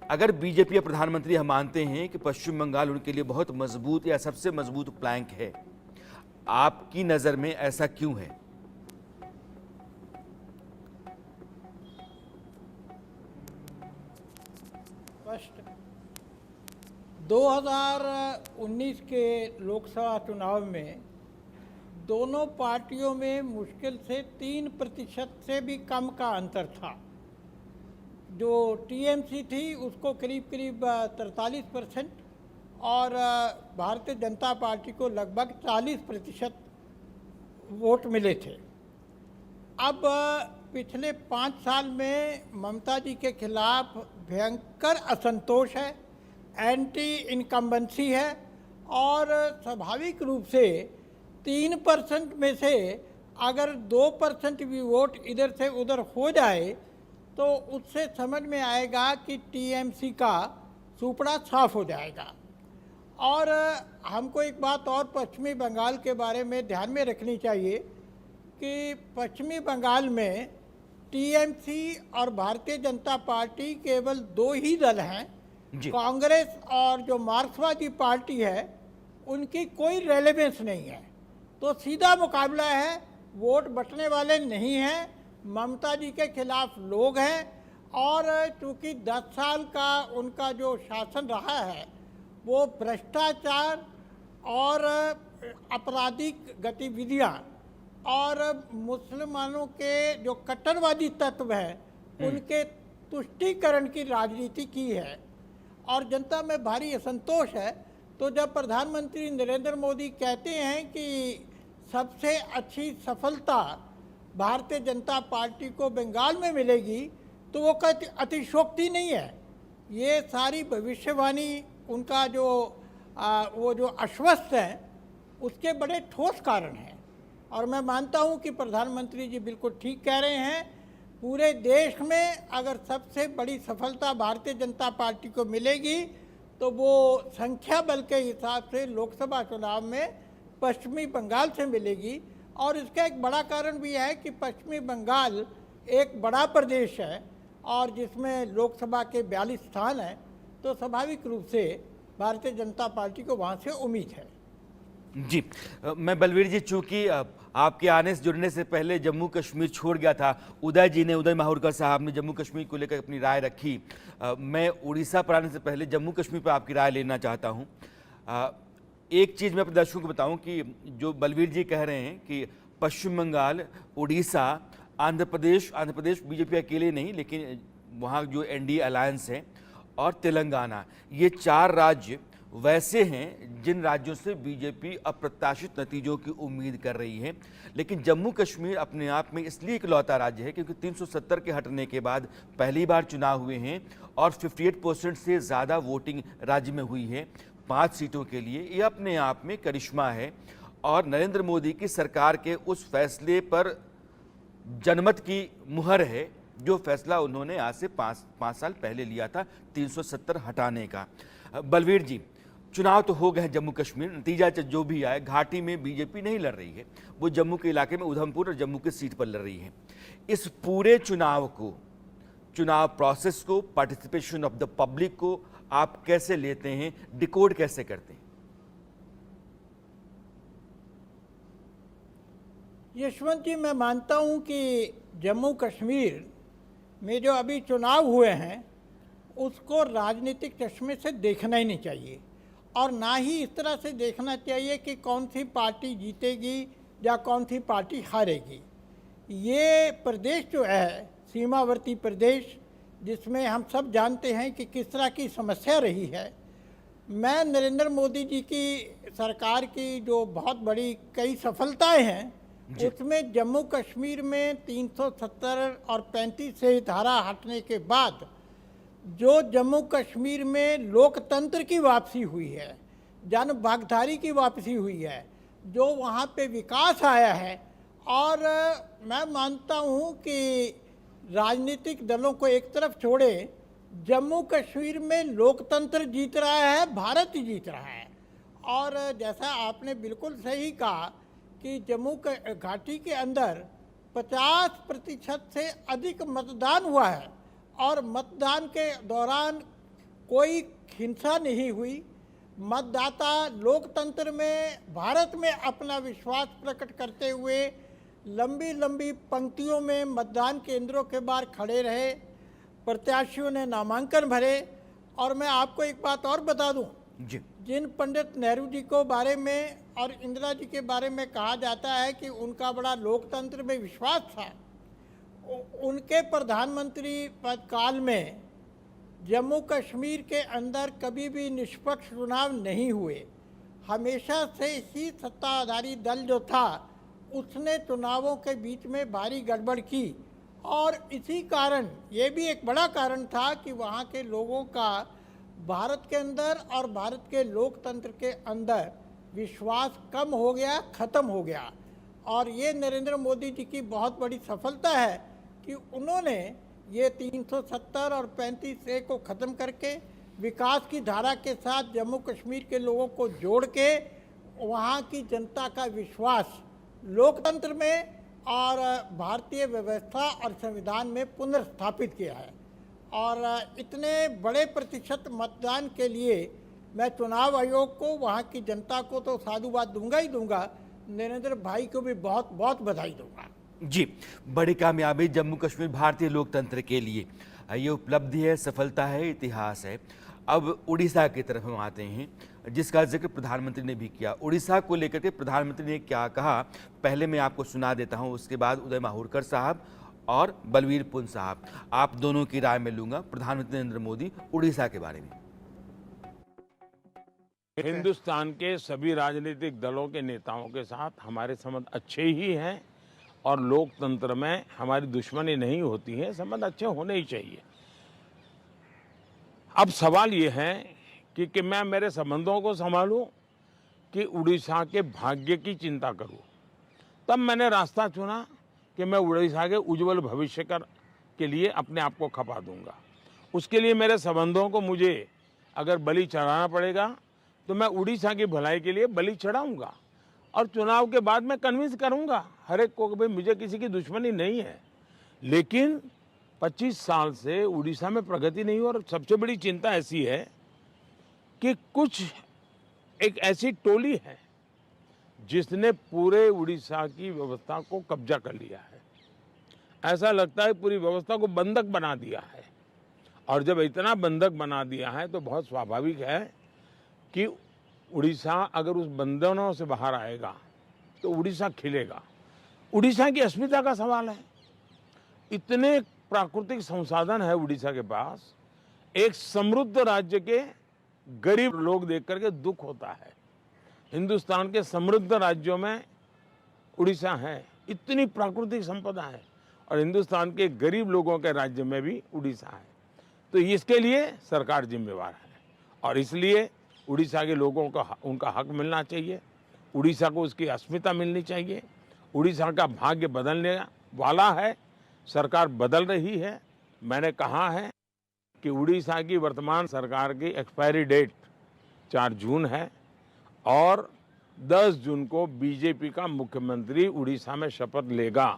अगर बीजेपी या प्रधानमंत्री हम मानते हैं कि पश्चिम बंगाल उनके लिए बहुत मजबूत या सबसे मजबूत प्लैंक है, आपकी नजर में ऐसा क्यों है? स्पष्ट 2019 के लोकसभा चुनाव में दोनों पार्टियों में मुश्किल से 3% से भी कम का अंतर था। जो टीएमसी थी उसको करीब करीब 43% और भारतीय जनता पार्टी को लगभग 40% वोट मिले थे। अब पिछले 5 साल में ममता जी के खिलाफ भयंकर असंतोष है, एंटी इनकम्बेंसी है और स्वाभाविक रूप से 3% में से अगर 2% भी वोट इधर से उधर हो जाए तो उससे समझ में आएगा कि टीएमसी का सुपड़ा साफ हो जाएगा। और हमको एक बात और पश्चिमी बंगाल के बारे में ध्यान में रखनी चाहिए कि पश्चिमी बंगाल में टीएमसी और भारतीय जनता पार्टी केवल 2 ही दल हैं। कांग्रेस और जो मार्क्सवादी पार्टी है उनकी कोई रेलेवेंस नहीं है, तो सीधा मुकाबला है, वोट बंटने वाले नहीं हैं, ममता जी के खिलाफ लोग हैं। और चूँकि 10 साल का उनका जो शासन रहा है वो भ्रष्टाचार और आपराधिक गतिविधियां और मुसलमानों के जो कट्टरवादी तत्व हैं उनके तुष्टीकरण की राजनीति की है और जनता में भारी असंतोष है। तो जब प्रधानमंत्री नरेंद्र मोदी कहते हैं कि सबसे अच्छी सफलता भारतीय जनता पार्टी को बंगाल में मिलेगी, तो वो अतिशयोक्ति नहीं है। ये सारी भविष्यवाणी उनका वो जो आश्वस्त हैं उसके बड़े ठोस कारण हैं। और मैं मानता हूं कि प्रधानमंत्री जी बिल्कुल ठीक कह रहे हैं। पूरे देश में अगर सबसे बड़ी सफलता भारतीय जनता पार्टी को मिलेगी तो वो संख्या बल के हिसाब से लोकसभा चुनाव में पश्चिमी बंगाल से मिलेगी। और इसका एक बड़ा कारण भी है कि पश्चिमी बंगाल एक बड़ा प्रदेश है और जिसमें लोकसभा के 42 स्थान हैं, तो स्वाभाविक रूप से भारतीय जनता पार्टी को वहाँ से उम्मीद है। जी, मैं बलवीर जी, चूंकि आपके आने से जुड़ने से पहले जम्मू कश्मीर छोड़ गया था, उदय माहुरकर साहब ने जम्मू कश्मीर को लेकर अपनी राय रखी। मैं उड़ीसा पर आने से पहले जम्मू कश्मीर पर आपकी राय लेना चाहता हूं। एक चीज़ मैं अपने दर्शकों को बताऊं कि जो बलवीर जी कह रहे हैं कि पश्चिम बंगाल, उड़ीसा, आंध्र प्रदेश बीजेपी अकेले नहीं, लेकिन वहाँ जो एनडीए अलायंस है, और तेलंगाना, ये 4 राज्य वैसे हैं जिन राज्यों से बीजेपी अप्रत्याशित नतीजों की उम्मीद कर रही है। लेकिन जम्मू कश्मीर अपने आप में इसलिए इकलौता राज्य है क्योंकि 370 के हटने के बाद पहली बार चुनाव हुए हैं और 58% से ज़्यादा वोटिंग राज्य में हुई है 5 सीटों के लिए। ये अपने आप में करिश्मा है और नरेंद्र मोदी की सरकार के उस फैसले पर जनमत की मुहर है जो फैसला उन्होंने आज से 5 साल पहले लिया था 370 हटाने का। बलवीर जी, चुनाव तो हो गए जम्मू कश्मीर, नतीजा जो भी आए, घाटी में बीजेपी नहीं लड़ रही है, वो जम्मू के इलाके में उधमपुर और जम्मू की सीट पर लड़ रही है। इस पूरे चुनाव प्रोसेस को, पार्टिसिपेशन ऑफ द पब्लिक को आप कैसे लेते हैं, डिकोड कैसे करते हैं? यशवंत जी, मैं मानता हूं कि जम्मू कश्मीर में जो अभी चुनाव हुए हैं उसको राजनीतिक चश्मे से देखना ही नहीं चाहिए और ना ही इस तरह से देखना चाहिए कि कौन सी पार्टी जीतेगी या कौन सी पार्टी हारेगी। ये प्रदेश जो है सीमावर्ती प्रदेश, जिसमें हम सब जानते हैं कि किस तरह की समस्या रही है। मैं नरेंद्र मोदी जी की सरकार की जो बहुत बड़ी कई सफलताएं हैं उसमें जम्मू कश्मीर में 370 और 35 से धारा हटने के बाद जो जम्मू कश्मीर में लोकतंत्र की वापसी हुई है, जन भागीदारी की वापसी हुई है, जो वहाँ पे विकास आया है। और मैं मानता हूँ कि राजनीतिक दलों को एक तरफ छोड़े, जम्मू कश्मीर में लोकतंत्र जीत रहा है, भारत ही जीत रहा है। और जैसा आपने बिल्कुल सही कहा कि जम्मू घाटी के अंदर 50% से अधिक मतदान हुआ है और मतदान के दौरान कोई हिंसा नहीं हुई। मतदाता लोकतंत्र में, भारत में अपना विश्वास प्रकट करते हुए लंबी लंबी पंक्तियों में मतदान केंद्रों के बाहर खड़े रहे। प्रत्याशियों ने नामांकन भरे। और मैं आपको एक बात और बता दूं, जी जिन पंडित नेहरू जी को बारे में और इंदिरा जी के बारे में कहा जाता है कि उनका बड़ा लोकतंत्र में विश्वास था, उनके प्रधानमंत्री पद काल में जम्मू कश्मीर के अंदर कभी भी निष्पक्ष चुनाव नहीं हुए। हमेशा से ही सत्ताधारी दल जो था उसने चुनावों के बीच में भारी गड़बड़ की, और इसी कारण ये भी एक बड़ा कारण था कि वहाँ के लोगों का भारत के अंदर और भारत के लोकतंत्र के अंदर विश्वास कम हो गया, ख़त्म हो गया। और ये नरेंद्र मोदी जी की बहुत बड़ी सफलता है कि उन्होंने ये 370 और 35A को ख़त्म करके विकास की धारा के साथ जम्मू कश्मीर के लोगों को जोड़ के वहाँ की जनता का विश्वास लोकतंत्र में और भारतीय व्यवस्था और संविधान में पुनर्स्थापित किया है। और इतने बड़े प्रतिशत मतदान के लिए मैं चुनाव आयोग को, वहाँ की जनता को तो साधुवाद दूंगा ही दूंगा, नरेंद्र भाई को भी बहुत बहुत बधाई दूंगा। जी, बड़ी कामयाबी जम्मू कश्मीर भारतीय लोकतंत्र के लिए, ये उपलब्धि है, सफलता है, इतिहास है। अब उड़ीसा की तरफ हम आते हैं, जिसका जिक्र प्रधानमंत्री ने भी किया। उड़ीसा को लेकर के प्रधानमंत्री ने क्या कहा, पहले मैं आपको सुना देता हूं, उसके बाद उदय माहुरकर साहब और बलवीर पुन साहब, आप दोनों की राय में लूंगा प्रधानमंत्री नरेंद्र मोदी उड़ीसा के बारे में। हिंदुस्तान के सभी राजनीतिक दलों के नेताओं के साथ हमारे संबंध अच्छे ही हैं और लोकतंत्र में हमारी दुश्मनी नहीं होती है, संबंध अच्छे होने ही चाहिए। अब सवाल ये है कि मैं मेरे संबंधों को संभालूं कि उड़ीसा के भाग्य की चिंता करूं। तब मैंने रास्ता चुना कि मैं उड़ीसा के उज्जवल भविष्य के लिए अपने आप को खपा दूंगा। उसके लिए मेरे संबंधों को मुझे अगर बलि चढ़ाना पड़ेगा तो मैं उड़ीसा की भलाई के लिए बलि चढ़ाऊंगा। और चुनाव के बाद मैं कन्विंस करूंगा हर एक को कि भाई मुझे किसी की दुश्मनी नहीं है, लेकिन 25 साल से उड़ीसा में प्रगति नहीं हो। और सबसे बड़ी चिंता ऐसी है कि कुछ एक ऐसी टोली है जिसने पूरे उड़ीसा की व्यवस्था को कब्जा कर लिया है। ऐसा लगता है पूरी व्यवस्था को बंधक बना दिया है। और जब इतना बंधक बना दिया है तो बहुत स्वाभाविक है कि उड़ीसा अगर उस बंधनों से बाहर आएगा तो उड़ीसा खिलेगा। उड़ीसा की अस्मिता का सवाल है। इतने प्राकृतिक संसाधन है उड़ीसा के पास, एक समृद्ध राज्य के गरीब लोग देख करके दुख होता है। हिंदुस्तान के समृद्ध राज्यों में उड़ीसा है, इतनी प्राकृतिक संपदा है, और हिंदुस्तान के गरीब लोगों के राज्य में भी उड़ीसा है। तो इसके लिए सरकार जिम्मेवार है और इसलिए उड़ीसा के लोगों को उनका हक मिलना चाहिए। उड़ीसा को उसकी अस्मिता मिलनी चाहिए। उड़ीसा का भाग्य बदलने वाला है, सरकार बदल रही है। मैंने कहा है कि उड़ीसा की वर्तमान सरकार की एक्सपायरी डेट 4 जून है और 10 जून को बीजेपी का मुख्यमंत्री उड़ीसा में शपथ लेगा।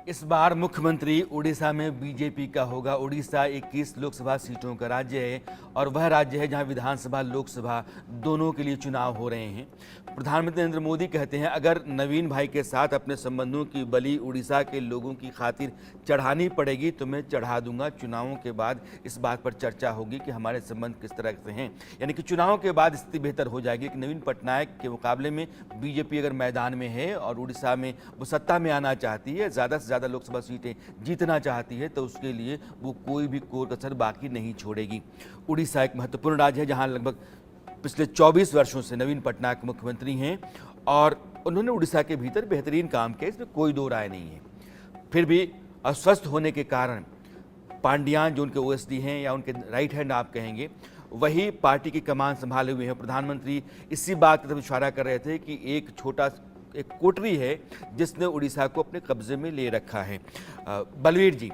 इस बार मुख्यमंत्री उड़ीसा में बीजेपी का होगा। उड़ीसा 21 लोकसभा सीटों का राज्य है और वह राज्य है जहां विधानसभा लोकसभा दोनों के लिए चुनाव हो रहे हैं। प्रधानमंत्री नरेंद्र मोदी कहते हैं अगर नवीन भाई के साथ अपने संबंधों की बलि उड़ीसा के लोगों की खातिर चढ़ानी पड़ेगी तो मैं चढ़ा दूंगा। चुनावों के बाद इस बात पर चर्चा होगी कि हमारे संबंध किस तरह से हैं, यानी कि चुनावों के बाद स्थिति बेहतर हो जाएगी कि नवीन पटनायक के मुकाबले में बीजेपी अगर मैदान में है और उड़ीसा में वो सत्ता में आना चाहती है, ज़्यादा से ज़्यादा लोकसभा सीटें जीतना चाहती है, तो उसके लिए वो कोई भी कोर कसर बाकी नहीं छोड़ेगी। उड़ीसा एक महत्वपूर्ण राज्य है जहां लगभग पिछले 24 वर्षों से नवीन पटनायक मुख्यमंत्री हैं और उन्होंने उड़ीसा के भीतर बेहतरीन काम किया, इसमें कोई दो राय नहीं है। फिर भी अस्वस्थ होने के कारण पांड्यान जो उनके ओएसडी हैं या उनके राइट हैंड आप कहेंगे, वही पार्टी की कमान संभाले हुए हैं। प्रधानमंत्री इसी बात की तरफ इशारा कर रहे थे कि एक कोटरी है जिसने उड़ीसा को अपने कब्जे में ले रखा है। बलवीर जी,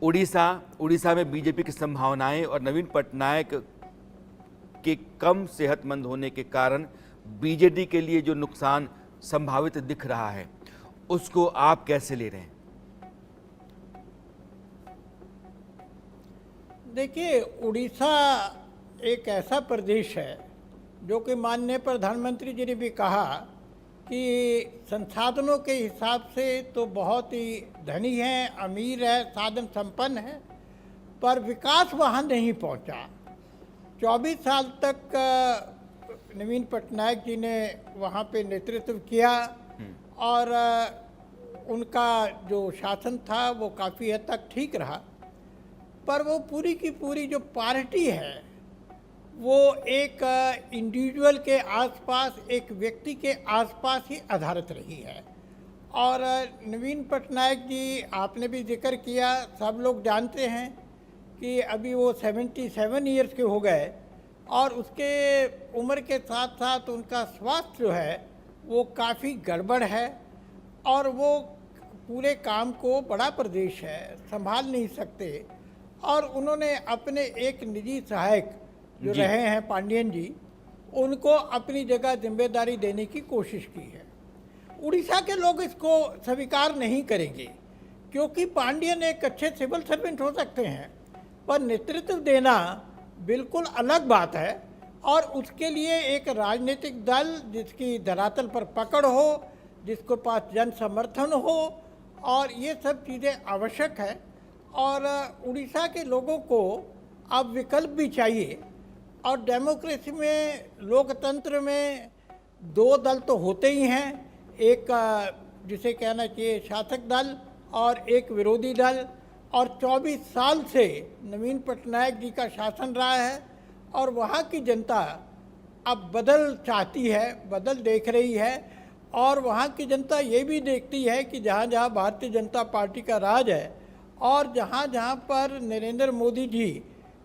उड़ीसा में बीजेपी की संभावनाएं और नवीन पटनायक के कम सेहतमंद होने के कारण बीजेडी के लिए जो नुकसान संभावित दिख रहा है उसको आप कैसे ले रहे हैं? देखिए, उड़ीसा एक ऐसा प्रदेश है जो कि माननीय प्रधानमंत्री जी ने भी कहा कि संसाधनों के हिसाब से तो बहुत ही धनी है, अमीर है, साधन संपन्न है, पर विकास वहाँ नहीं पहुँचा। 24 साल तक नवीन पटनायक जी ने वहाँ पे नेतृत्व किया और उनका जो शासन था वो काफ़ी हद तक ठीक रहा, पर वो पूरी की पूरी जो पार्टी है वो एक इंडिविजुअल के आसपास, एक व्यक्ति के आसपास ही आधारित रही है। और नवीन पटनायक जी, आपने भी जिक्र किया, सब लोग जानते हैं कि अभी वो 77 ईयर्स के हो गए और उसके उम्र के साथ साथ उनका स्वास्थ्य जो है वो काफ़ी गड़बड़ है और वो पूरे काम को, बड़ा प्रदेश है, संभाल नहीं सकते। और उन्होंने अपने एक निजी सहायक जो जी। रहे हैं पांडियन जी, उनको अपनी जगह जिम्मेदारी देने की कोशिश की है। उड़ीसा के लोग इसको स्वीकार नहीं करेंगे क्योंकि पांडियन एक अच्छे सिविल सर्वेंट हो सकते हैं, पर नेतृत्व देना बिल्कुल अलग बात है और उसके लिए एक राजनीतिक दल जिसकी धरातल पर पकड़ हो, जिसके पास जन समर्थन हो, और ये सब चीज़ें आवश्यक है। और उड़ीसा के लोगों को अब विकल्प भी चाहिए। और डेमोक्रेसी में, लोकतंत्र में दो दल तो होते ही हैं, एक जिसे कहना चाहिए शासक दल और एक विरोधी दल। और 24 साल से नवीन पटनायक जी का शासन रहा है और वहाँ की जनता अब बदल चाहती है, बदल देख रही है। और वहाँ की जनता ये भी देखती है कि जहाँ जहाँ भारतीय जनता पार्टी का राज है और जहाँ जहाँ पर नरेंद्र मोदी जी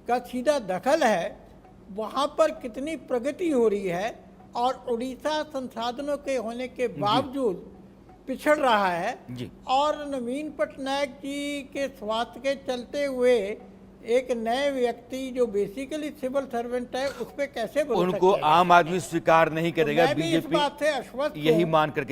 का सीधा दखल है, वहाँ पर कितनी प्रगति हो रही है। और उड़ीसा संसाधनों के होने के बावजूद पिछड़ रहा है जी। और नवीन पटनायक जी के स्वास्थ्य के चलते हुए एक नए व्यक्ति जो बेसिकली सिविल सर्वेंट है उस पर कैसे भरोसा उनको किया जाए? आम आदमी स्वीकार नहीं तो करेगा, मैं भी इस बीजेपी बात से आश्वस्त यही हूं मान करके